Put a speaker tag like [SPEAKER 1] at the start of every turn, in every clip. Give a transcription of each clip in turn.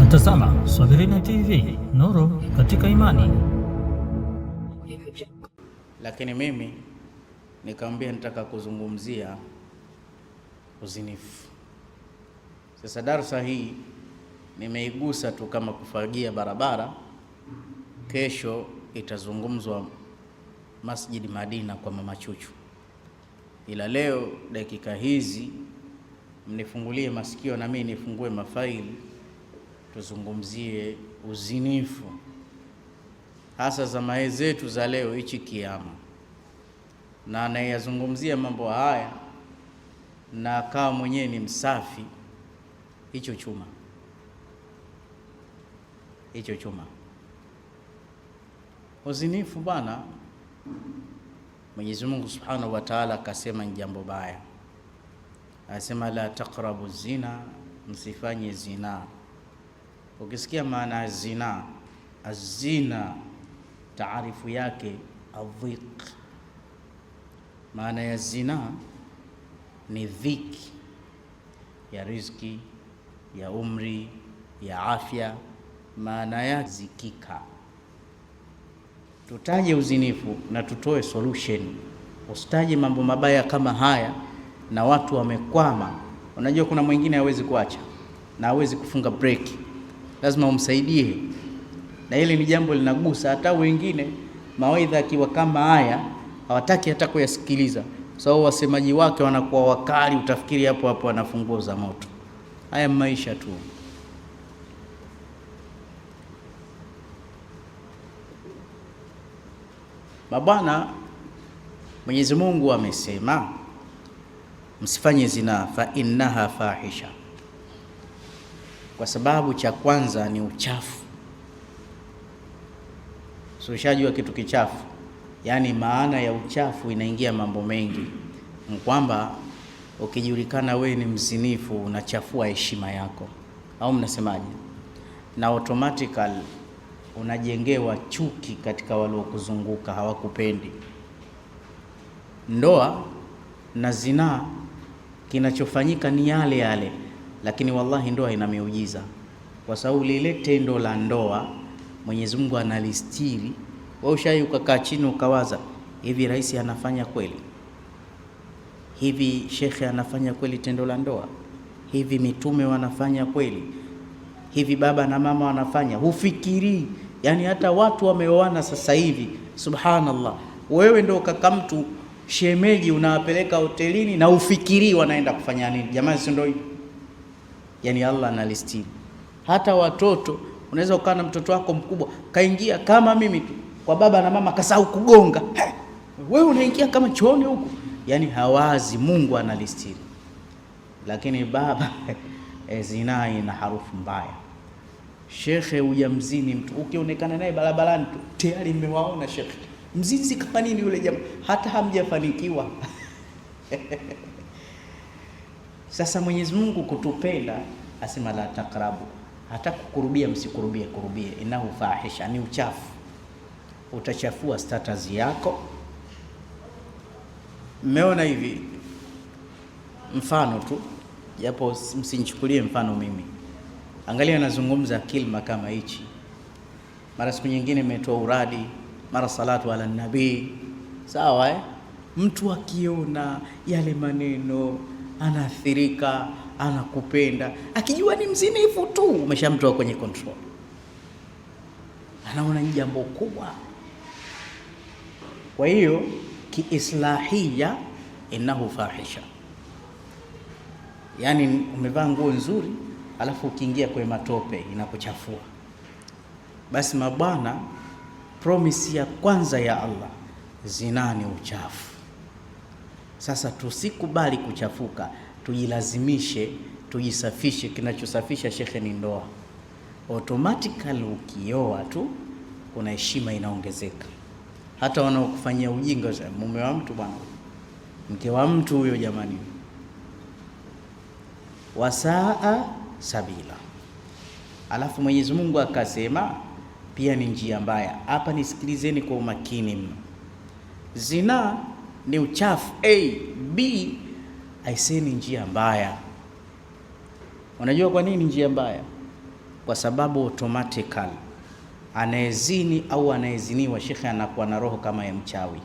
[SPEAKER 1] Unatazama Swahilina TV, nuru katika imani.
[SPEAKER 2] Lakini mimi nikamwambia nitaka kuzungumzia uzinifu. Sasa darasa hii nimeigusa tu kama kufagia barabara. Kesho itazungumzwa Masjid Madina kwa Mama Chuchu, ila leo dakika hizi mnifungulie masikio na mimi nifungue mafaili, tuzungumzie uzinifu, hasa zama zetu za leo hichi kiama. Na anayezungumzia mambo haya na akawa mwenyewe ni msafi, hicho chuma. Uzinifu bwana, Mwenyezi Mungu Subhanahu wa Ta'ala akasema ni jambo baya. Anasema la taqrabu zina, msifanye zina. Ukisikia maana ya zina, azina taarifu yake adhiq. Maana ya zina ni dhiki ya riziki, ya umri, ya afya, maana ya zikika. Tutaje uzinifu na tutoe solution. Usitaje mambo mabaya kama haya na watu wamekwama. Unajua kuna mwingine hawezi kuacha na hawezi kufunga break, lazima umsaidie, na hili ni jambo linagusa hata wengine. Mawaidha akiwa kama haya hawataki hata kuyasikiliza, sababu wasemaji wake wanakuwa wakali, utafikiri hapo hapo wanafungua za moto. Haya maisha tu. Mabwana, Mwenyezi Mungu amesema msifanye zina, fa innaha fahisha, kwa sababu cha kwanza ni uchafu. Ushajua kitu kichafu, yani maana ya uchafu inaingia mambo mengi, kwamba ukijulikana we ni mzinifu unachafua heshima yako, au mnasemaje? Na automatically unajengewa chuki katika waliokuzunguka, hawakupendi. Ndoa na zinaa kinachofanyika ni yale yale, lakini wallahi ndoa ina miujiza, kwa sababu lile tendo la ndoa Mwenyezi Mungu analistiri. Wewe ushawahi ukakaa chini ukawaza, hivi rais anafanya kweli? Hivi shekhe anafanya kweli tendo la ndoa? Hivi mitume wanafanya kweli? Hivi baba na mama wanafanya? Hufikiri? Yani hata watu wameoana sasa hivi, subhanallah, wewe ndio kaka mtu shemeji unawapeleka hotelini na ufikiri wanaenda kufanya nini? Jamani, si ndio? Yani Allah analistiri. Hata watoto, unaweza ukaa na mtoto wako mkubwa kaingia kama mimi tu kwa baba na mama, kasahau kugonga, wewe unaingia kama chooni huku. Yani hawazi, Mungu analistiri. Lakini baba zina ina harufu mbaya. Shekhe hujamzini mtu, ukionekana naye barabarani tu tayari mmewaona shekhe mzinzi kama nini yule jamaa, hata hamjafanikiwa. Sasa Mwenyezi Mungu kutupenda asema la taqrabu, hata kukurubia msikurubie. Innahu fahisha, ni uchafu, utachafua status yako. Mmeona hivi mfano tu, japo msinichukulie mfano mimi. Angalia nazungumza kilima kama hichi, mara siku nyingine imetoa uradi, mara salatu ala nabii, sawa Mtu akiona yale maneno anaathirika, anakupenda, akijua ni mzinifu tu umeshamtoa kwenye control, anaona ni jambo kubwa. Kwa hiyo kiislahia innahu fahisha, yani umevaa nguo nzuri alafu ukiingia kwenye matope inakuchafua. Basi mabwana, promise ya kwanza ya Allah, zina ni uchafu. Sasa tusikubali kuchafuka, tujilazimishe, tujisafishe. Kinachosafisha shekhe ni ndoa. Automatically ukioa tu kuna heshima inaongezeka. Hata wanaokufanyia ujinga, mume wa mtu bwana, mke wa mtu huyo, jamani, wasaa sabila. Alafu Mwenyezi Mungu akasema pia ni njia mbaya. Hapa nisikilizeni kwa umakini mno. Zina ni uchafu A, B aisee ni njia mbaya. Unajua kwa nini njia mbaya? kwa sababu automatically anayezini au anayeziniwa, shekhe, anakuwa na roho kama ya mchawi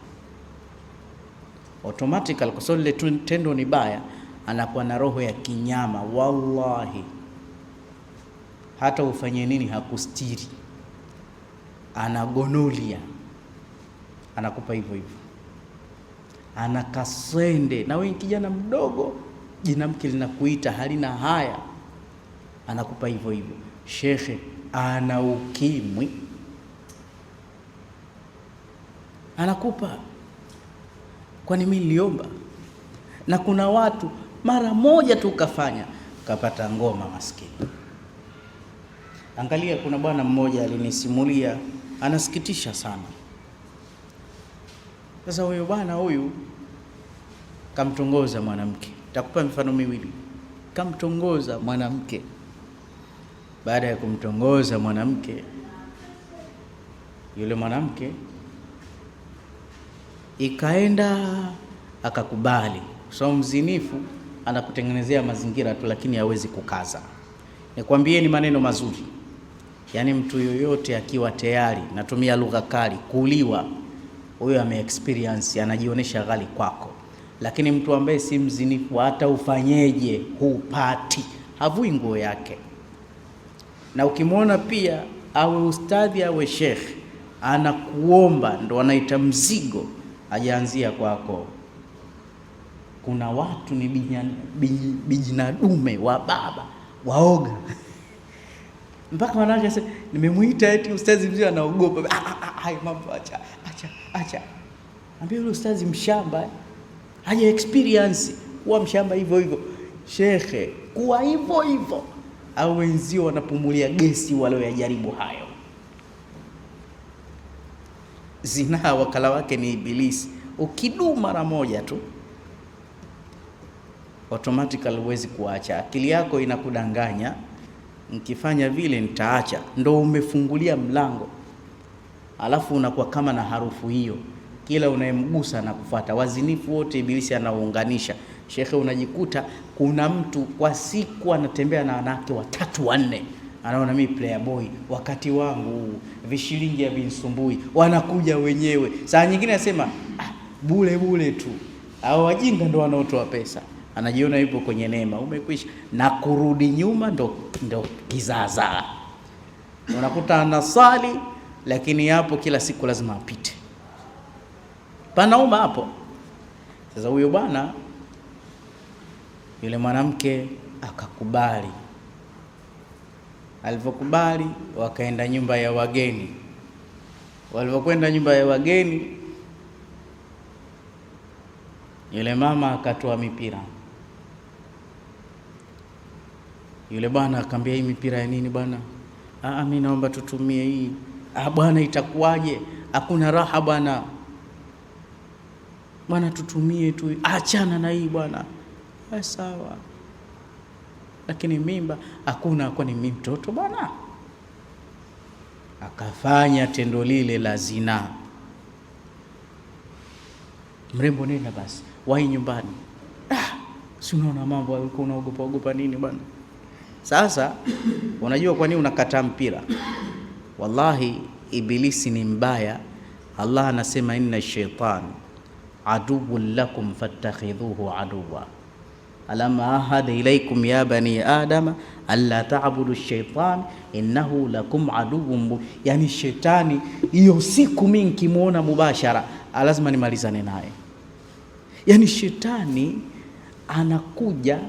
[SPEAKER 2] automatically, kwa sababu ile tendo ni baya, anakuwa na roho ya kinyama. Wallahi, hata ufanye nini hakustiri, anagonolia, anakupa hivyo hivyo, ana kaswende. Na wewe kijana mdogo, jina mke linakuita halina haya, anakupa hivyo hivyo. Shekhe ana ukimwi, anakupa. Kwani mimi niliomba? Na kuna watu mara moja tu ukafanya kapata ngoma, maskini. Angalia, kuna bwana mmoja alinisimulia, anasikitisha sana. Sasa huyo bwana huyu kamtongoza mwanamke, takupa mifano miwili. Kamtongoza mwanamke, baada ya kumtongoza mwanamke, yule mwanamke ikaenda akakubali. So mzinifu anakutengenezea mazingira tu, lakini hawezi kukaza. Nikwambieni maneno mazuri, yaani mtu yoyote akiwa tayari, natumia lugha kali, kuliwa, huyo ame experience, anajionyesha ghali kwako. Lakini mtu ambaye si mzinifu, hata ufanyeje hupati, havui nguo yake. Na ukimwona pia awe ustadhi awe shekhi, anakuomba, ndo anaita mzigo, hajaanzia kwako. Kuna watu ni bijinadume wa baba waoga mpaka wanawake sasa, nimemuita eti ustadhi mzee, anaogopa. Hai mambo, acha. Ambia yule ustadhi mshamba, haja experience kuwa mshamba hivyo hivyo. Shekhe, kuwa hivyo hivyo, au wenzio wanapumulia gesi wale yajaribu hayo. Zinaa wakala wake ni Ibilisi. Ukidu mara moja tu automatically huwezi kuacha. Akili yako inakudanganya, nikifanya vile nitaacha, ndo umefungulia mlango. Alafu unakuwa kama na harufu hiyo, kila unayemgusa na kufuata. Wazinifu wote Ibilisi anaunganisha. Shekhe, unajikuta kuna mtu kwa siku anatembea na wanawake 3 4, anaona mimi player boy, wakati wangu vishilingi ya vinsumbui, wanakuja wenyewe. Saa nyingine anasema bule tu, au wajinga ndo wanaotoa pesa, anajiona yupo kwenye neema. Umekwisha, na kurudi nyuma ndo kizaazaa. Unakuta anasali, lakini hapo kila siku lazima apite, panauma hapo. Sasa huyo bwana, yule mwanamke akakubali. Alivyokubali, wakaenda nyumba ya wageni. Walivyokwenda nyumba ya wageni, yule mama akatoa mipira. Yule bwana akamwambia, hii mipira ya nini bwana? Mimi naomba tutumie hii. Bwana, itakuwaje? Hakuna raha bwana. Bwana, tutumie tu, achana na hii bwana. Sawa, lakini mimba hakuna. Kwani mimi mtoto bwana? Akafanya tendo lile la zina. Mrembo, nenda basi, wahi nyumbani. Si unaona mambo, ulikuwa unaogopa nini bwana? Sasa unajua kwa nini unakataa mpira? Wallahi, Ibilisi ni mbaya. Allah anasema, inna shaitan aduwwun lakum fattakhidhuhu aduwwa alam ahad ilaykum ya bani adama alla ta'budu ash-shaytan innahu lakum aduwwun. Yani shetani, hiyo siku mimi nikimuona mubashara lazima nimalizane naye. Yani shetani anakuja,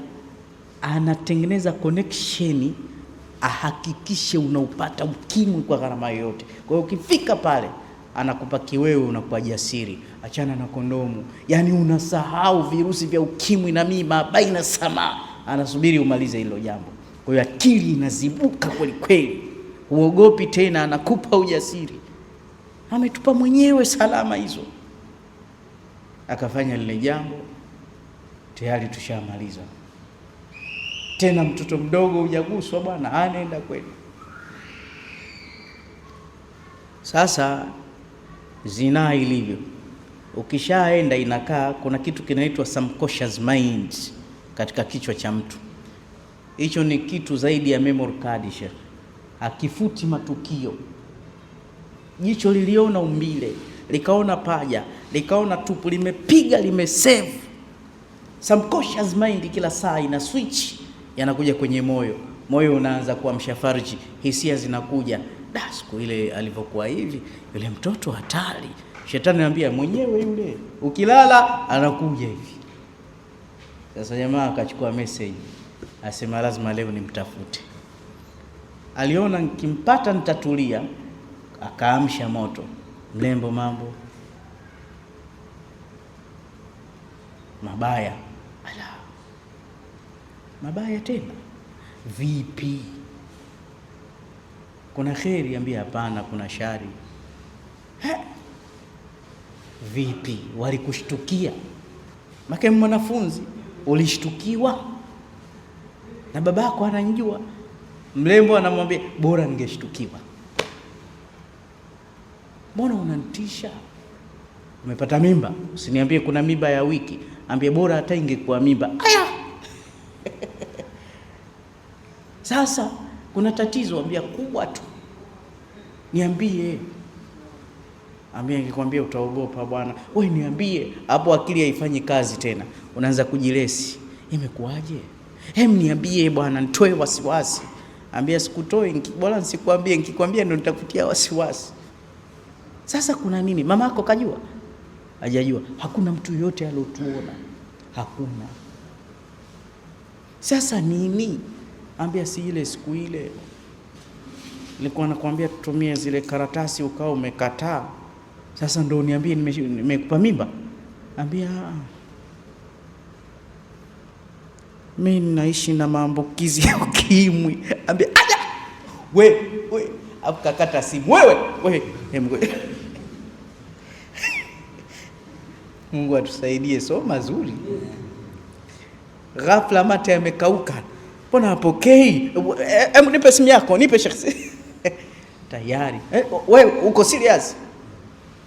[SPEAKER 2] anatengeneza connection, ahakikishe unaupata ukimwi kwa gharama yoyote. Kwa hiyo ukifika pale anakupa kiwewe, unakuwa jasiri, achana na kondomu. Yani unasahau virusi vya ukimwi na mimba baina sama, anasubiri umalize hilo jambo. Kwa hiyo akili inazibuka kweli kweli, uogopi tena, anakupa ujasiri. Ametupa mwenyewe salama hizo. Akafanya lile jambo, tayari tushamaliza. Tena mtoto mdogo hujaguswa bwana, anaenda kweli. Sasa zinaa ilivyo, ukishaenda inakaa, kuna kitu kinaitwa subconscious mind katika kichwa cha mtu. Hicho ni kitu zaidi ya memory card, Sheikh. akifuti matukio. Jicho liliona umbile, likaona paja, likaona tupu, limepiga, limesave. Subconscious mind kila saa ina switch, yanakuja kwenye moyo. Moyo unaanza kuamsha farji, hisia zinakuja. Siku ile alivyokuwa hivi, yule mtoto hatari. Shetani anambia mwenyewe yule, ukilala anakuja hivi. Sasa jamaa akachukua message, asema lazima leo nimtafute. Aliona nikimpata nitatulia, akaamsha moto. Mlembo, mambo mabaya. Ala, mabaya tena vipi? Kuna kheri? Ambia hapana, kuna shari. Vipi? Walikushtukia? Make mwanafunzi ulishtukiwa na babako ananijua. Mlembo anamwambia bora ningeshtukiwa. Mbona unanitisha? Umepata mimba? Usiniambie kuna mimba ya wiki. Ambie bora hata ingekuwa mimba. Aya. Sasa kuna tatizo, ambia kubwa tu. Niambie. Ambia nikikwambia utaogopa bwana. Wewe niambie. Hapo akili haifanyi kazi tena. Unaanza kujilesi. Imekuwaje? Niambie bwana, nitoe wasiwasi. Ambia sikutoi, bora nisikwambie, nikikwambia ndio nitakutia wasiwasi. Sasa kuna nini? Mamako kajua? Hajajua. Hakuna mtu yote alotuona. Hakuna. Sasa nini? Ambia si ile siku ile nilikuwa nakwambia tutumie zile karatasi ukao umekataa. Sasa ndio uniambie nimekupa mimba? Ambia mimi naishi na maambukizi ya ukimwi. Ambia aja we akakata simu. Wewe Mungu atusaidie, so mazuri. Ghafla mate yamekauka. Mbona hapokei? Nipe simu yako, nipe Sheikh. Tayari. Wewe uko serious?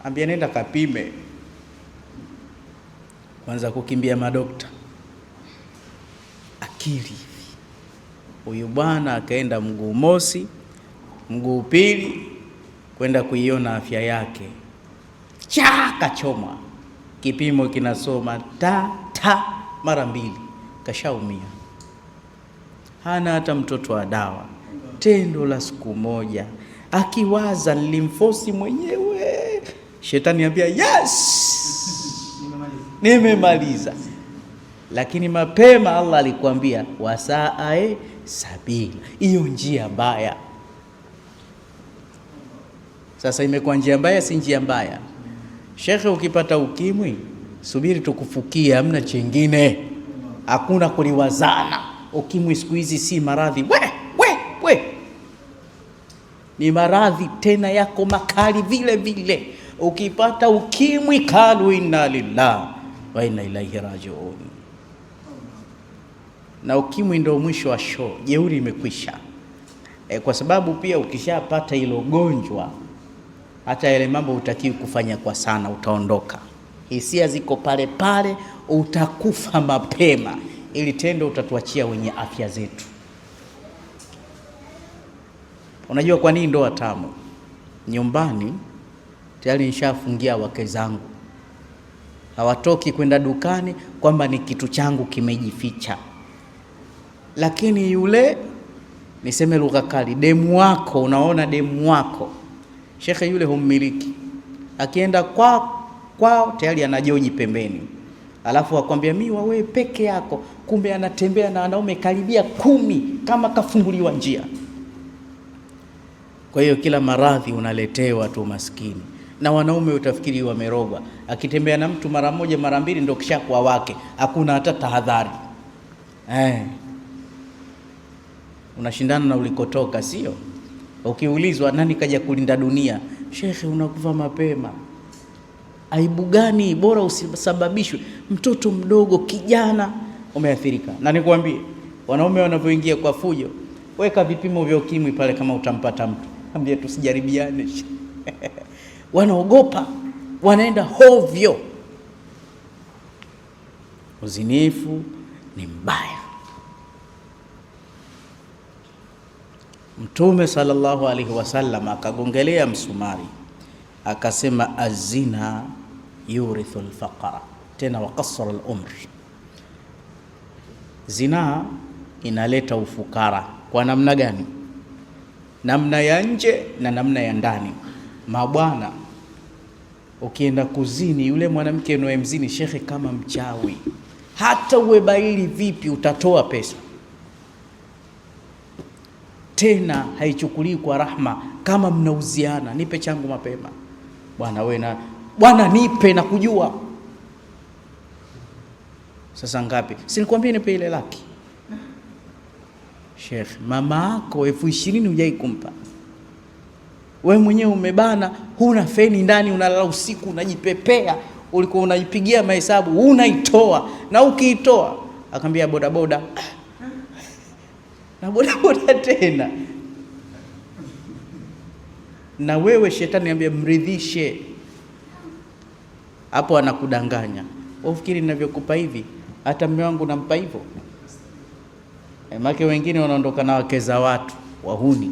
[SPEAKER 2] Ambia nenda kapime. Kwanza kukimbia madokta. Akili. Huyu bwana akaenda mguu mosi, mguu pili kwenda kuiona afya yake. Kachoma. Kipimo kinasoma ta mara 2. Kashaumia. Hana hata mtoto wa dawa. Tendo la siku moja. Akiwaza nilimfosi mwenyewe. Shetani ambia yes, nimemaliza. Lakini mapema Allah alikwambia wasaa sabila. Hiyo njia mbaya. Sasa imekuwa njia mbaya, si njia mbaya. Shekhe, ukipata ukimwi subiri tukufukia, hamna chengine. Hakuna kuliwazana. Ukimwi siku hizi si maradhi. We ni maradhi tena yako makali vile vile. Ukipata ukimwi kalu inna lillahi wa inna ilaihi rajiun. Na ukimwi ndio mwisho wa show. Jeuri imekwisha. Kwa sababu pia ukishapata hilo gonjwa, hata yale mambo utakiwi kufanya kwa sana, utaondoka. Hisia ziko pale pale, utakufa mapema. Ili tendo utatuachia wenye afya zetu. Unajua kwa nini ndoa tamu? Nyumbani tayari nishafungia wake zangu. Hawatoki kwenda dukani kwamba ni kitu changu kimejificha. Lakini yule, niseme lugha kali, demu wako, unaona demu wako, shekhe yule hummiliki. Akienda kwao tayari anajoji pembeni. Alafu akwambia mimi wewe peke yako, kumbe anatembea na wanaume karibia 10 kama kafunguliwa njia. Kwa hiyo kila maradhi unaletewa tu maskini. Na wanaume utafikiri wamerogwa. Akitembea na mtu mara moja mara mbili ndio kishakuwa wake. Hakuna hata tahadhari. Unashindana na ulikotoka, sio? Ukiulizwa nani kaja kulinda dunia? Shekhe, unakufa mapema. Aibu gani? Bora usisababishwe. Mtoto mdogo, kijana, umeathirika. Na nikwambie, wanaume wanavyoingia kwa fujo, weka vipimo vya ukimwi pale kama utampata mtu. Ambia tusijaribiane. Wanaogopa, wanaenda hovyo. Uzinifu ni mbaya. Mtume sallallahu alaihi wasallam akagongelea msumari akasema, azina yurithu alfaqara, tena waqassara alumr. Zina inaleta ufukara. Kwa namna gani? Namna ya nje na namna ya ndani. Mabwana, ukienda kuzini, yule mwanamke unayemzini shekhe kama mchawi, hata uwe baili vipi utatoa pesa, tena haichukuliwi kwa rahma. Kama mnauziana, nipe changu mapema bwana, wewe na bwana nipe na kujua sasa ngapi, si nikwambie nipe ile laki. Sheikh, mama yako 20,000 hujai kumpa, wewe mwenyewe umebana, huna feni ndani, unalala usiku unajipepea, ulikuwa unaipigia mahesabu unaitoa, na ukiitoa akamwambia bodaboda na bodaboda tena, na wewe shetani ambia mridhishe, hapo anakudanganya. Ufikiri ninavyokupa hivi hata mume wangu nampa hivyo? Make wengine wanaondoka na wake za watu wahuni,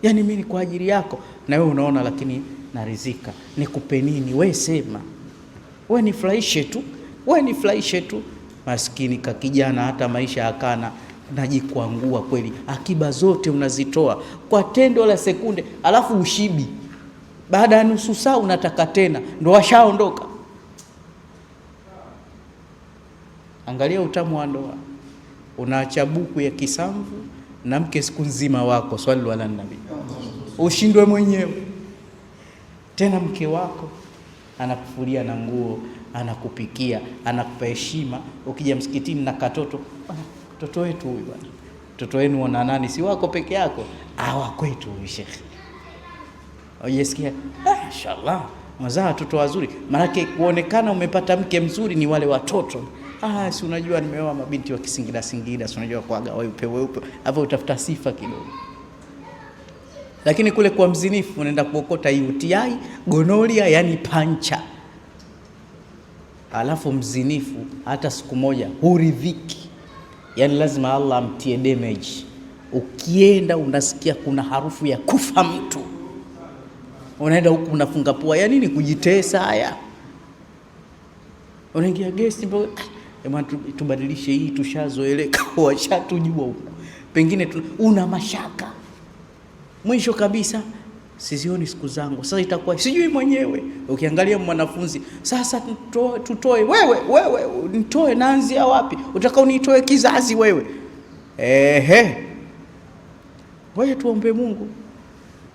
[SPEAKER 2] yani mimi ni kwa ajili yako, na wewe unaona lakini narizika, nikupe nini? Wewe sema, wewe nifurahishe tu, wewe nifurahishe tu. Maskini ka kijana, hata maisha akana najikwangua kweli, akiba zote unazitoa kwa tendo la sekunde, alafu ushibi. Baada ya nusu saa unataka tena, ndo washaondoka. Angalia utamu wa ndoa. Unaacha buku ya kisamvu na mke siku nzima wako, swali ala nabii, ushindwe mwenyewe. Tena mke wako anakufulia na nguo, anakupikia, anakupa heshima. Ukija msikitini na katoto, mtoto wetu huyu bwana, mtoto wenu wana nani? Si wako peke yako? Wa kwetu huyu shekhi. Unajisikia inshallah mazaa watoto wazuri, maana kuonekana umepata mke mzuri ni wale watoto. Si unajua nimeoa mabinti wa Kisingida Singida, si unajua kwaga weupe hapo, utafuta sifa kidogo. Lakini kule kwa mzinifu unaenda kuokota UTI, gonoria, yani pancha. Alafu mzinifu hata siku moja huridhiki, yani lazima Allah amtie damage. Ukienda unasikia kuna harufu ya kufa mtu, unaenda huku unafunga pua. Ya nini kujitesa haya? Unaingia guest mbo, tubadilishe hii, tushazoeleka, washatujua huko. Pengine una mashaka. Mwisho kabisa, sizioni siku zangu, sasa itakuwa sijui mwenyewe. Ukiangalia mwanafunzi, sasa tutoe wewe nitoe, naanzia wapi? Utakao nitoe kizazi wewe? Wewe tuombe Mungu.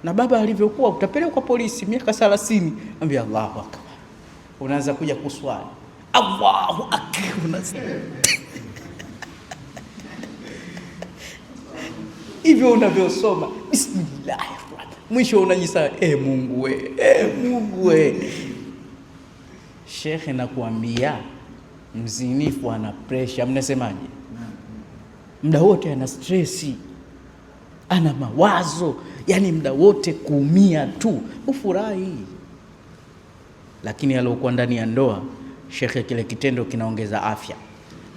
[SPEAKER 2] Na baba alivyokuwa, utapelekwa kwa polisi miaka 30, ambia Allahu akbar, unaanza kuja kuswali Allahu akbar hivyo unavyosoma bismillahirrahmanirrahim, mwisho unajisahau. Mungu we. Shekhe, nakuambia mzinifu ana pressure, mnasemaje? Muda wote ana stressi, ana mawazo, yani muda wote kuumia tu, ufurahi. Lakini aliokuwa ndani ya ndoa, shekhe, kile kitendo kinaongeza afya.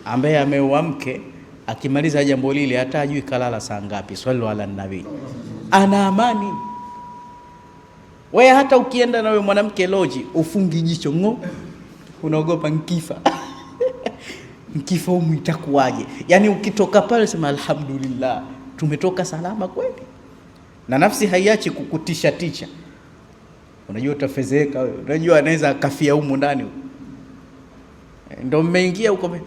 [SPEAKER 2] Ambaye ameoa mke, akimaliza jambo lile hata ajui kalala saa ngapi, swali ala nabii, ana amani. Wewe hata ukienda na wewe mwanamke loji, ufungi jicho unaogopa nkifa nkifa humu itakuwaje? Yani ukitoka pale sema alhamdulillah, tumetoka salama kweli. Na nafsi haiachi kukutisha ticha. Unajua utafezeka wewe, unajua anaweza akafia humu ndani. Ndio mmeingia huko, baby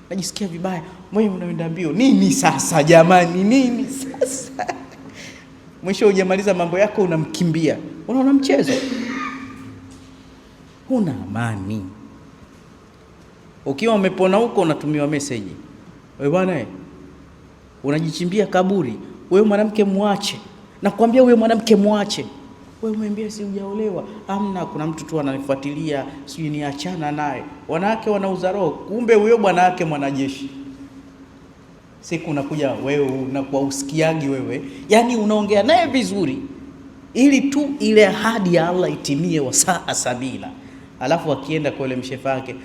[SPEAKER 2] najisikia vibaya, moyo unaenda mbio. Nini sasa jamani, nini sasa? Mwisho hujamaliza mambo yako unamkimbia. Unaona mchezo? Huna amani. Ukiwa umepona huko unatumiwa message, wewe bwana unajichimbia kaburi, wewe mwanamke muache. Nakwambia wewe mwanamke muache. Wewe umeniambia si hujaolewa. Amna, kuna mtu tu ananifuatilia, sijui niachana naye. Wanawake wanauza roho, kumbe huyo bwana wake mwanajeshi. Siku unakuja wewe unakuwa usikiagi wewe, yani unaongea naye vizuri ili tu ile ahadi ya Allah itimie, wasaa sabila. Alafu akienda kwa ile mshefa wake,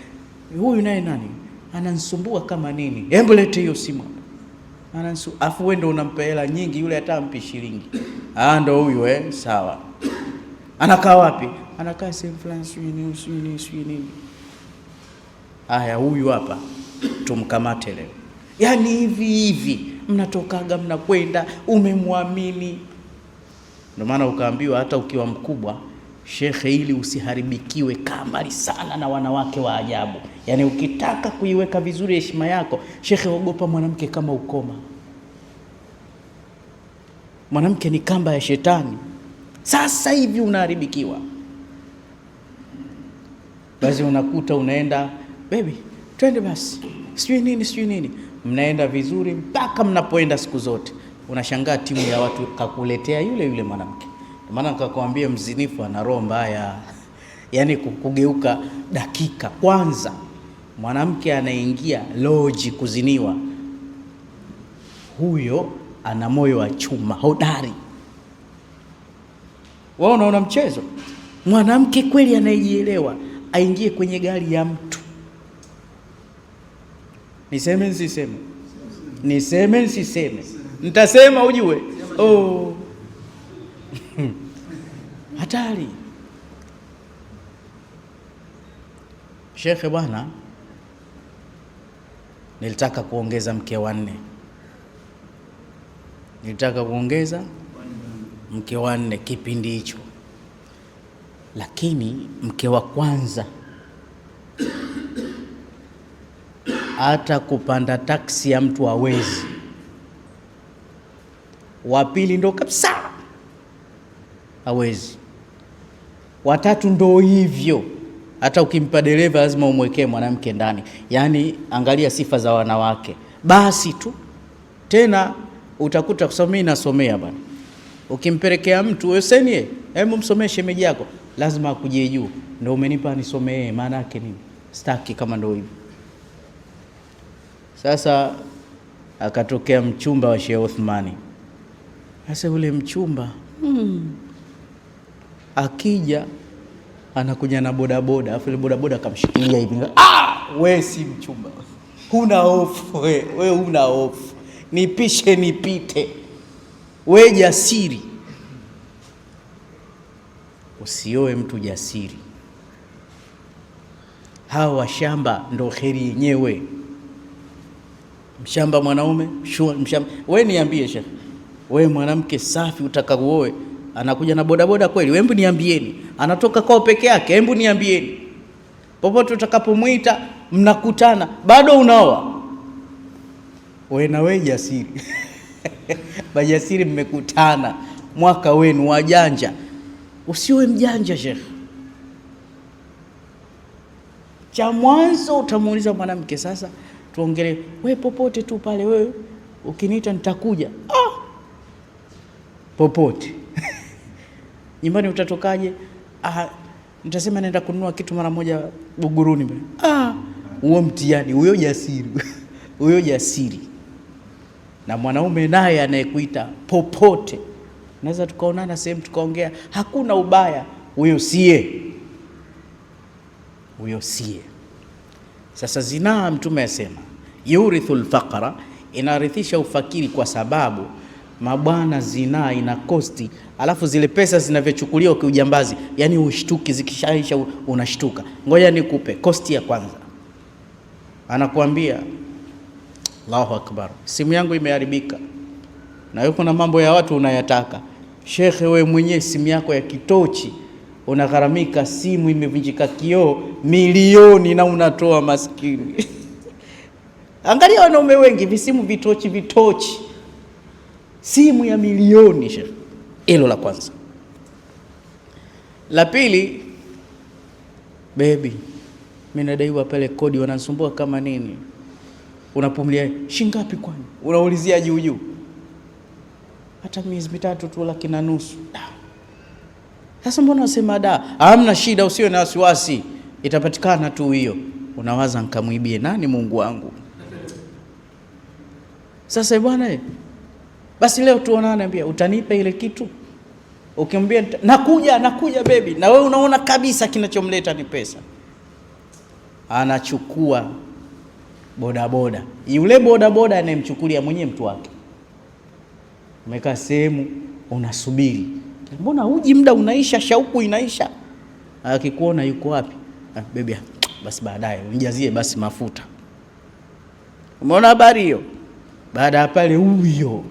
[SPEAKER 2] huyu naye nani ananisumbua kama nini, hebu lete hiyo simu. Afu wewe ndio unampa hela nyingi, yule hata ampi shilingi. Ndio huyu sawa. Anakaa wapi? Anakaa sehemu fulani sijui. Haya, huyu hapa tumkamate leo. Yaani hivi mnatokaga mnakwenda, umemwamini. Ndio maana ukaambiwa hata ukiwa mkubwa, shekhe, ili usiharibikiwe, kaa mbali sana na wanawake wa ajabu. Yaani ukitaka kuiweka vizuri heshima yako, shekhe, ogopa mwanamke kama ukoma. Mwanamke ni kamba ya shetani. Sasa hivi unaharibikiwa. Basi unakuta unaenda, baby, twende basi, sijui nini. Mnaenda vizuri mpaka mnapoenda siku zote. Unashangaa timu ya watu kakuletea yule mwanamke. Ndio maana nikakwambia mzinifu ana roho mbaya. Yaani kugeuka dakika kwanza. Mwanamke anaingia loji kuziniwa, huyo ana moyo wa chuma hodari. Wao unaona mchezo? Mwanamke kweli anayejielewa aingie kwenye gari ya mtu. Niseme nsiseme? Niseme nsiseme? Nitasema ujue. Hatari. Shekhe bwana, nilitaka kuongeza mke wa 4. Mke wa 4 kipindi hicho. Lakini mke wa kwanza hata kupanda taksi ya mtu hawezi. Wa pili ndo kabisa hawezi. Wa tatu ndo hivyo. Hata ukimpa dereva lazima umwekee mwanamke ndani. Yaani angalia sifa za wanawake. Basi tu. Tena utakuta kusoma, mimi nasomea bwana. Ukimpelekea mtu usenie, hebu msomee shemeji yako, lazima akujie juu. Ndio umenipa nisomee, maana yake nini? Staki kama ndio hivyo. Sasa akatokea mchumba wa Sheikh Uthmani. Sasa ule mchumba akija anakuja na bodaboda, afu ile bodaboda akamshikilia hivi. Wewe si mchumba. Huna hofu wewe huna hofu. Nipishe nipite. Wewe jasiri. Usioe mtu jasiri. Hawa washamba ndo kheri yenyewe. Mshamba mwanaume, mshamba. Wewe niambie Sheikh, wewe mwanamke safi utakaoe anakuja na bodaboda kweli? Hebu niambieni. Anatoka kwao peke yake? Hebu niambieni. Popote utakapomuita mnakutana, bado unaoa. Wewe na wewe jasiri. Bajasiri mmekutana, mwaka wenu wajanja. Usiwe mjanja Sheikh. Cha mwanzo utamuuliza mwanamke, sasa tuongelee, wewe popote tu pale, wewe ukiniita nitakuja. Popote. Nyumbani utatokaje? Nitasema naenda kununua kitu mara moja Buguruni. Huo mtihani, huyo jasiri. Huyo jasiri. Na mwanaume naye anayekuita popote, naweza tukaonana sehemu tukaongea, hakuna ubaya. Huyo sie. Sasa zinaa, Mtume asema yurithul faqra, inarithisha ufakiri, kwa sababu mabwana zinaa ina kosti, alafu zile pesa zinavyochukuliwa kwa ujambazi, yani ushtuki, zikishaisha unashtuka. Ngoja nikupe kosti ya kwanza. Anakuambia, Allahu Akbar, simu yangu imeharibika. Na yuko na mambo ya watu unayataka. Shekhe, wewe mwenyewe simu yako ya kitochi unagharamika, simu imevunjika kioo milioni na unatoa maskini. Angalia wanaume wengi visimu vitochi. Simu ya milioni Shekhe. Hilo la kwanza. La pili, baby, mimi nadaiwa pale kodi, wanasumbua kama nini. Unapumlia, shingapi kwani? Unaulizia juu. Hata miezi 3 tu, 1,200,000. Sasa mbona unasema hamna shida, usiwe na wasiwasi, itapatikana tu hiyo. Unawaza nikamwibie nani Mungu wangu? Sasa bwana, basi leo tuonane, ambia utanipa ile kitu. Ukimwambia nakuja baby, na wewe unaona kabisa kinachomleta ni pesa, anachukua bodaboda. Yule bodaboda anayemchukulia mwenyewe mtu wake, umekaa sehemu unasubiri, mbona uji, muda unaisha, shauku inaisha. Akikuona yuko wapi? Baby, basi baadaye unijazie basi mafuta. Umeona habari hiyo? Baada ya pale huyo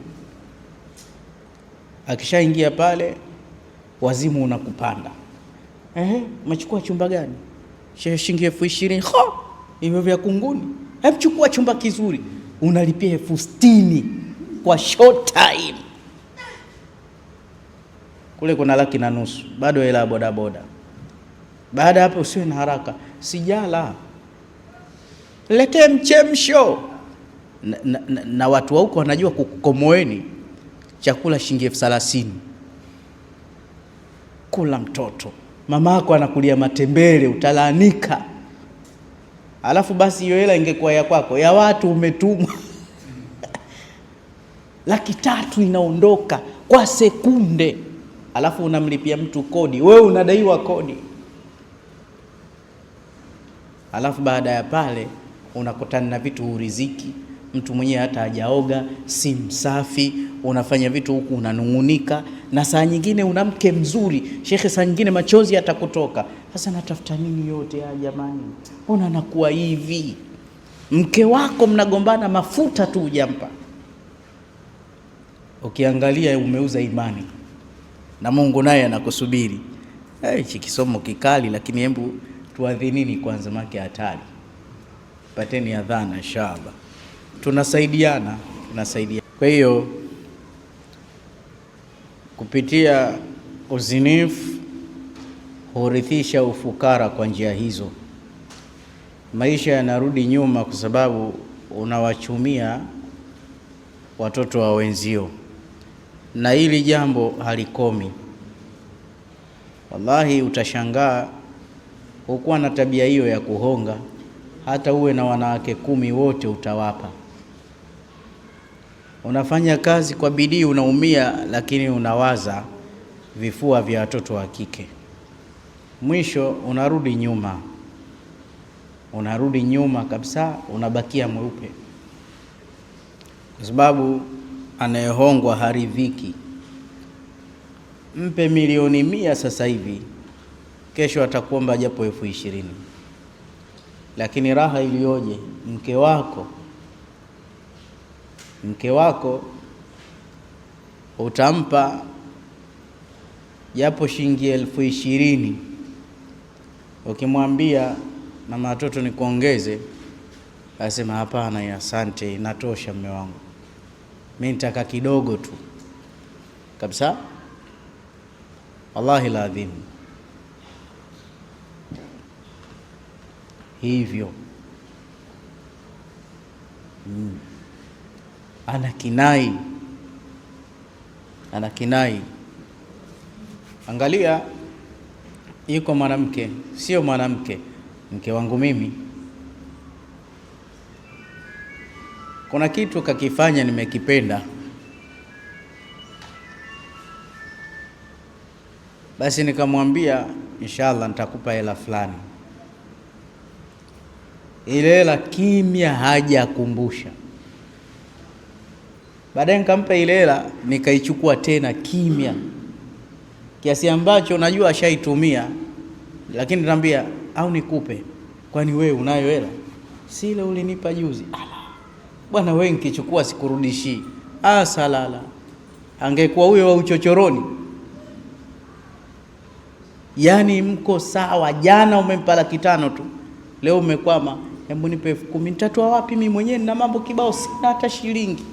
[SPEAKER 2] akishaingia pale, wazimu unakupanda. Umechukua chumba gani? Shilingi 20,000. Hivyo vya kunguni. Hebu chukua chumba kizuri, unalipia 60,000 kwa short time. Kule kuna 1,200,000 bado hela ya bodaboda. Baada hapo usiwe na haraka, sijala, letee mchemsho. Na watu wa huko wanajua kukukomoeni chakula shilingi 30,000. Kula mtoto, mama yako anakulia matembele, utalaanika. Alafu basi hiyo hela ingekuwa ya kwako, ya watu umetumwa. 300,000 inaondoka kwa sekunde, alafu unamlipia mtu kodi, wewe unadaiwa kodi. Alafu baada ya pale unakutana na vitu uriziki, mtu mwenyewe hata hajaoga, si msafi, unafanya vitu huku unanungunika, na saa nyingine una mke mzuri, shekhe, saa nyingine machozi atakutoka. Sasa natafuta nini yote ya jamani? Mbona nakuwa hivi? Mke wako mnagombana, mafuta tu hujampa. Ukiangalia umeuza imani, na Mungu naye anakusubiri. Hichi kisomo kikali, lakini hebu tuadhinini kwanza, make hatari. Pateni adhana inshallah. Tunasaidiana. Kwa hiyo kupitia uzinifu hurithisha ufukara kwa njia hizo. Maisha yanarudi nyuma kwa sababu unawachumia watoto wa wenzio, na hili jambo halikomi. Wallahi utashangaa, ukuwa na tabia hiyo ya kuhonga, hata uwe na wanawake 10 wote utawapa. Unafanya kazi kwa bidii, unaumia, lakini unawaza vifua vya watoto wa kike. Mwisho unarudi nyuma kabisa, unabakia mweupe, kwa sababu anayehongwa haridhiki. Mpe milioni 100 sasa hivi, kesho atakuomba japo 20,000. Lakini raha iliyoje, mke wako utampa japo shilingi 20,000. Ukimwambia mama watoto nikuongeze, asema hapana, ya asante, inatosha mume wangu, mimi nitaka kidogo tu kabisa. Wallahi alazim, hivyo anakinai. Angalia, yuko mwanamke, sio mwanamke, mke wangu mimi, kuna kitu kakifanya nimekipenda, basi nikamwambia inshallah nitakupa hela fulani. Ile hela kimya, hajakumbusha. Baadaye nikampa ile hela, nikaichukua tena kimya, kiasi ambacho najua ashaitumia, lakini nitamwambia au nikupe, kwani wewe unayo hela? Si ile ulinipa juzi. Bwana wewe, nikichukua sikurudishi. Salala, angekuwa huyo wa uchochoroni. Yani mko sawa, jana umempa 500 tu, leo umekwama, hebu nipe 10,000. Nitatoa wapi mimi mwenyewe na mambo kibao, sina hata shilingi.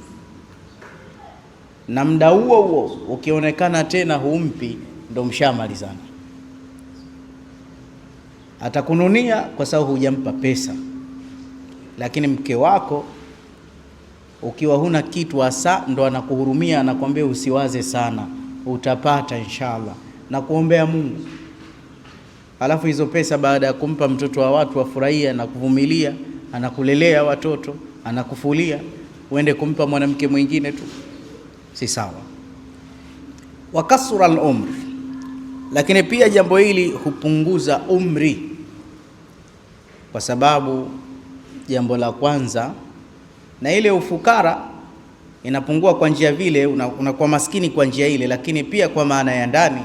[SPEAKER 2] Na muda huo ukionekana tena humpi, ndo mshamalizana. Atakununia kwa sababu hujampa pesa. Lakini mke wako ukiwa huna kitu hasa, ndo anakuhurumia, anakuambia usiwaze sana, utapata inshallah, na kuombea Mungu. Alafu hizo pesa baada ya kumpa mtoto wa watu wafurahia na kuvumilia, anakulelea watoto, anakufulia, uende kumpa mwanamke mwingine tu, si sawa. Wakasura al-umr, lakini pia jambo hili hupunguza umri, kwa sababu jambo la kwanza, na ile ufukara inapungua kwa njia vile, unakuwa maskini kwa njia ile, lakini pia kwa maana ya ndani.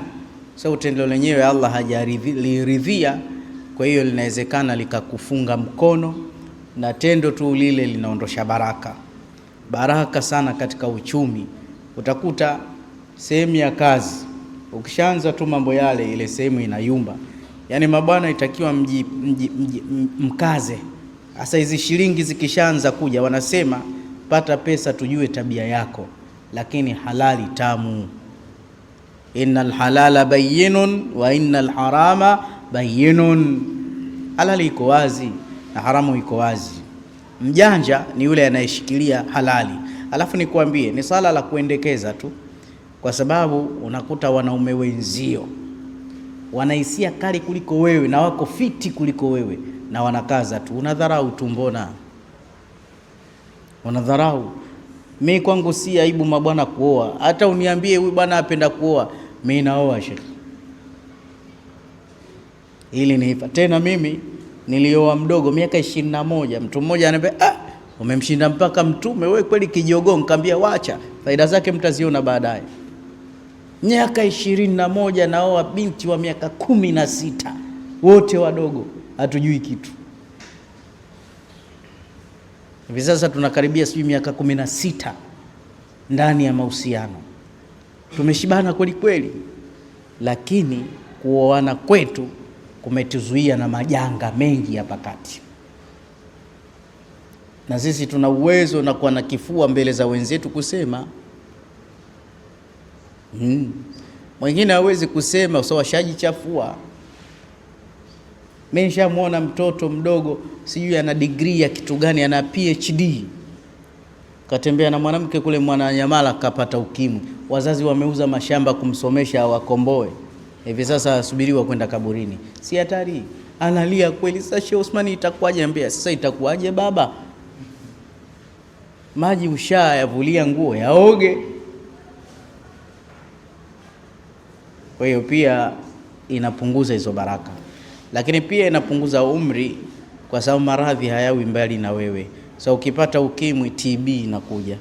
[SPEAKER 2] Sababu tendo lenyewe Allah hajaliridhia, kwa hiyo linawezekana likakufunga mkono, na tendo tu lile linaondosha baraka sana katika uchumi. Utakuta sehemu ya kazi ukishaanza tu mambo yale, ile sehemu inayumba. Yani mabwana itakiwa mkaze. Hasa hizi shilingi zikishaanza kuja, wanasema pata pesa tujue tabia yako, lakini halali tamu. Innal halala bayyinun wa innal harama bayyinun. Halali iko wazi na haramu iko wazi. Mjanja ni yule anayeshikilia halali. Alafu nikwambie, ni sala la kuendekeza tu, kwa sababu unakuta wanaume wenzio wanahisia kali kuliko wewe na wako fiti kuliko wewe, na wanakaza tu. Unadharau tu, mbona unadharau? Mimi kwangu si aibu mabwana kuoa. Hata uniambie huyu bwana apenda kuoa, mimi naoa shekhi. Ili ni tena mimi nilioa mdogo miaka 21. Mtu mmoja ananiambia, umemshinda mpaka mtume wewe kweli kijogoo. Nikamwambia wacha, faida zake mtaziona baadaye. Miaka 21 naoa binti wa miaka 16, wote wadogo, hatujui kitu. Hivi sasa tunakaribia sijui miaka 16 ndani ya mahusiano. Tumeshibana kweli kweli, lakini kuoana kwetu kumetuzuia na majanga mengi hapa kati. Na sisi tuna uwezo na kuwa na kifua mbele za wenzetu kusema. Mwingine hawezi kusema, so washajichafua. Mimi nishamuona mtoto mdogo, sijui ana degree ya kitu gani, ana PhD. Katembea na mwanamke kule Mwananyamala, kapata ukimwi. Wazazi wameuza mashamba kumsomesha wakomboe. Hivi sasa asubiriwa kwenda kaburini. Si hatari? Analia kweli. Sasa Sheikh Osman, itakuwaje? Ambia sasa itakuwaje baba? Maji ushayavulia nguo, yaoge. Kwa hiyo pia inapunguza hizo baraka, lakini pia inapunguza umri, kwa sababu maradhi hayawi mbali na wewe. Ukipata ukimwi, TB inakuja,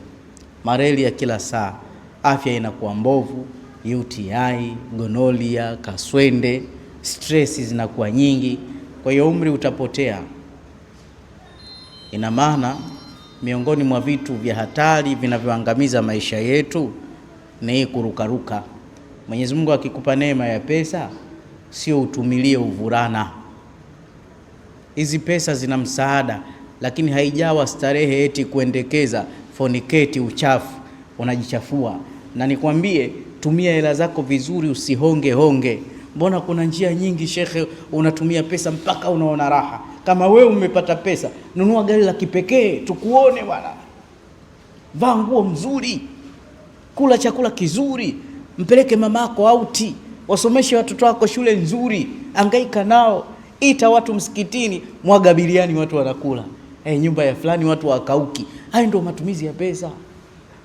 [SPEAKER 2] mareli ya kila saa, afya inakuwa mbovu, UTI, gonolia, kaswende, stress zinakuwa nyingi. Kwa hiyo umri utapotea. Ina maana miongoni mwa vitu vya hatari vinavyoangamiza maisha yetu ni kurukaruka. Mwenyezi Mungu akikupa neema ya pesa, sio utumilie uvurana. Hizi pesa zina msaada, lakini haijawa starehe eti kuendekeza fornicate, uchafu, unajichafua. Na nikwambie, tumia hela zako vizuri, usihonge honge. Mbona kuna njia nyingi shekhe, unatumia pesa mpaka unaona raha. Kama wewe umepata pesa, nunua gari la kipekee tukuone bwana. Vaa nguo mzuri, kula chakula kizuri, mpeleke mamako auti, wasomeshe watoto wako shule nzuri, angaika nao, ita watu msikitini, mwaga biliani watu wanakula. Nyumba ya fulani watu wakauki. Hayo ndio matumizi ya pesa.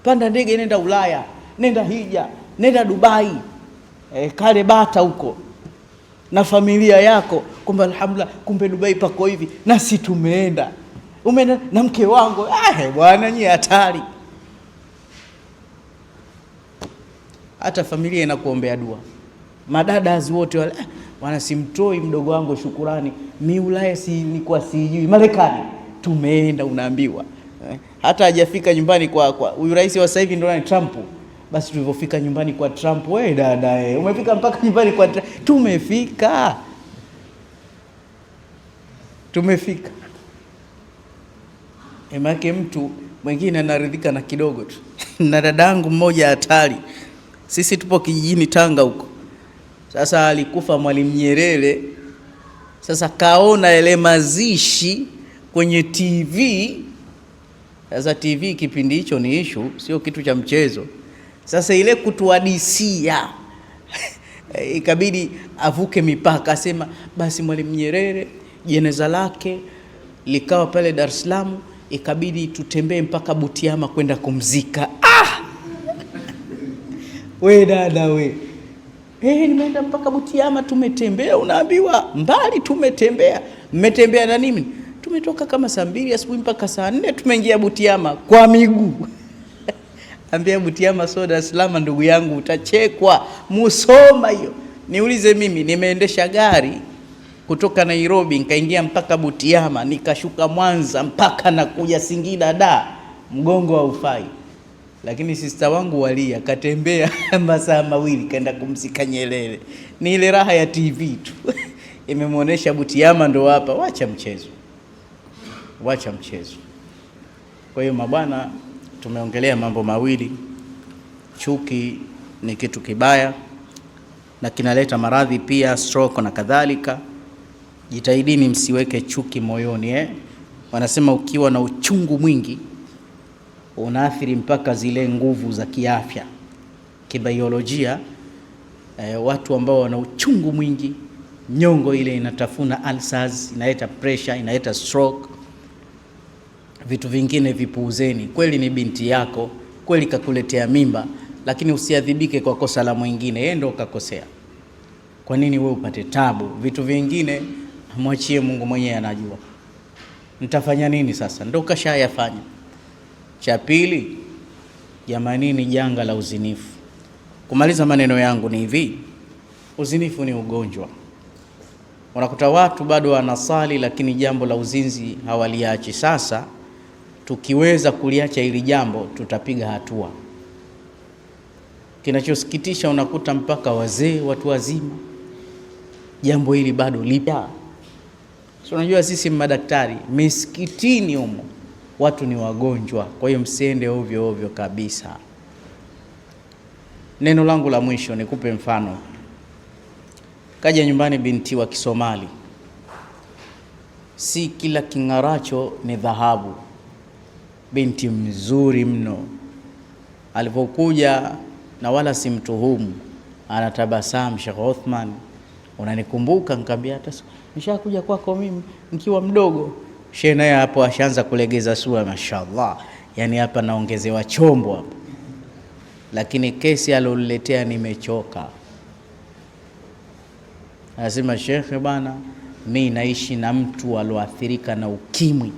[SPEAKER 2] Panda ndege, nenda Ulaya, nenda hija, nenda Dubai, kale bata huko na familia yako, kumbe alhamdulillah, kumbe Dubai pako hivi, nasi tumeenda. Umeenda na mke wangu, bwana nyie hatari. Hata familia inakuombea dua. Madadazi wote wale, wana simtoi mdogo wangu shukurani, mi Ulaya nilikuwa sijui, Marekani tumeenda, unaambiwa. Hata hajafika nyumbani kwa huyu rais wa sasa hivi ndio ni Trump. Basi tulipofika nyumbani kwa Trump, wewe dada, umefika mpaka nyumbani kwa Trump. Tumefika. Emake mtu mwingine anaridhika na kidogo tu. Na dadangu mmoja hatari. Sisi tupo kijijini Tanga huko. Sasa alikufa Mwalimu Nyerere. Sasa kaona ile mazishi kwenye TV. Sasa TV kipindi hicho ni issue, sio kitu cha mchezo. Sasa ile kutuadisia ikabidi avuke mipaka, asema basi Mwalimu Nyerere jeneza lake likawa pale Dar es Salaam, ikabidi tutembee mpaka Butiama kwenda kumzika. We dada we, nimeenda mpaka Butiama, tumetembea. Unaambiwa mbali tumetembea. Mmetembea na nini? tumetoka kama saa 2 asubuhi mpaka saa 4 tumeingia Butiama kwa miguu. Ambia Butiama sio Dar es Salaam ndugu yangu, utachekwa. Musoma hiyo. Niulize mimi nimeendesha gari kutoka Nairobi nikaingia mpaka Butiama, nikashuka Mwanza mpaka nakuja Singida da, mgongo wa ufai. Lakini sister wangu Walia katembea masaa 2 kaenda kumsika Nyerere. Ni ile raha ya TV tu. Imemuonesha Butiama ndo hapa. Wacha mchezo. Wacha mchezo. Kwa hiyo mabwana, tumeongelea mambo mawili. Chuki ni kitu kibaya na kinaleta maradhi pia, stroke na kadhalika. Jitahidini msiweke chuki moyoni Wanasema ukiwa na uchungu mwingi unaathiri mpaka zile nguvu za kiafya. Kibiolojia, watu ambao wana uchungu mwingi, nyongo ile inatafuna ulcers, inaleta pressure, inaleta stroke. Vitu vingine vipuuzeni. Kweli ni binti yako, kweli kakuletea mimba, lakini usiadhibike kwa kosa la mwingine. Yeye ndo kakosea. Kwa nini wewe upate tabu? Vitu vingine mwachie Mungu mwenyewe anajua. Nitafanya nini sasa? Ndo kashayafanya. Cha pili, jamani, ni janga la uzinifu. Kumaliza maneno yangu ni hivi, uzinifu ni ugonjwa. Unakuta watu bado wanasali lakini jambo la uzinzi hawaliachi. Sasa tukiweza kuliacha hili jambo tutapiga hatua. Kinachosikitisha unakuta mpaka wazee, watu wazima, jambo hili bado lipo. So unajua sisi madaktari misikitini humo watu ni wagonjwa, kwa hiyo msiende ovyo ovyo kabisa. Neno langu la mwisho nikupe mfano. Kaja nyumbani binti wa Kisomali. Si kila kingaracho ni dhahabu. Binti mzuri mno. Alipokuja na wala simtuhumu, anatabasamu, Sheikh Othman, unanikumbuka? Nikamwambia hata nishakuja kwako mimi nikiwa mdogo. Sheikh naye hapo ashaanza kulegeza sura, mashaallah. Yani hapa naongezewa chombo hapa. Lakini kesi aloniletea nimechoka. Anasema, Sheikh bana, mimi naishi na mtu alioathirika na ukimwi.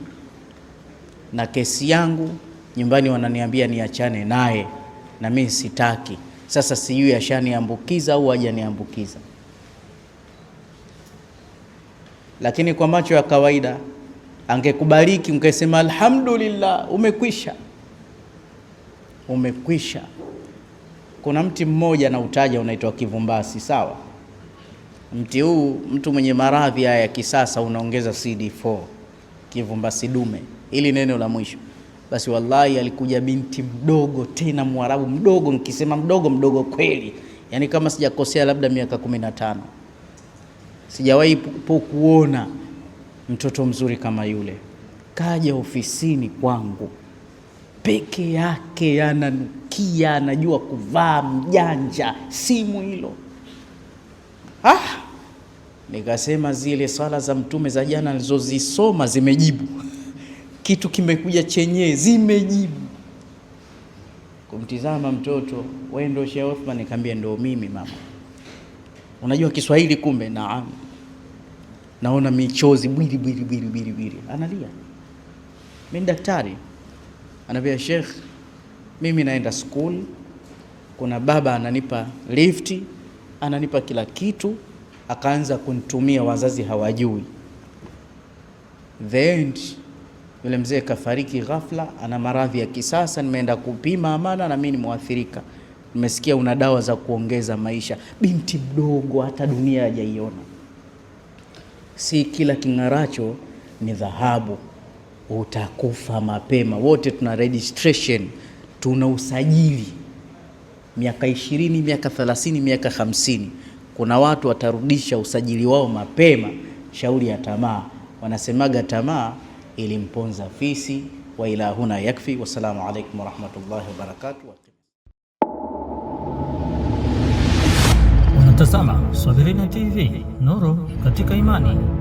[SPEAKER 2] Na kesi yangu nyumbani wananiambia niachane naye na mimi sitaki. Sasa sijui ashaniambukiza au hajaniambukiza. Lakini kwa macho ya kawaida angekubariki ungesema alhamdulillah, umekwisha. Umekwisha. Kuna mti mmoja na utaja unaitwa kivumbasi, sawa? Mti huu mtu mwenye maradhi haya ya kisasa unaongeza CD4, kivumbasi dume. Ili neno la mwisho. Basi wallahi alikuja binti mdogo, tena Mwarabu mdogo, nikisema mdogo mdogo kweli. Yani kama sijakosea labda miaka 15. Sijawahi kuona mtoto mzuri kama yule. Kaja ofisini kwangu peke yake, ananukia, anajua kuvaa, mjanja, simu hilo. Nikasema zile sala za mtume za jana nilizozisoma zimejibu. Kitu kimekuja chenye zimejibu. Kumtizama mtoto, wewe ndio Sheikh Othman? Nikamwambia ndio mimi mama. Unajua Kiswahili kumbe? Naam. Naona michozi bwiri. Analia. Mimi daktari. Anambia, Sheikh, mimi naenda school. Kuna baba ananipa lifti, ananipa kila kitu, akaanza kunitumia, wazazi hawajui. Then yule mzee kafariki ghafla, ana maradhi ya kisasa. Nimeenda kupima Amana na mimi ni muathirika. Nimesikia una dawa za kuongeza maisha. Binti mdogo hata dunia hajaiona. Si kila kingaracho ni dhahabu. Utakufa mapema. Wote tuna registration, tuna usajili. Miaka 20, miaka 30, miaka 50. Kuna watu watarudisha usajili wao mapema. Shauri ya tamaa. Wanasemaga tamaa ilimponza fisi. Wa ila huna yakfi. Wassalamu alaikum warahmatullahi wabarakatuh.
[SPEAKER 1] Unatazama Swahilina TV, nuru katika imani.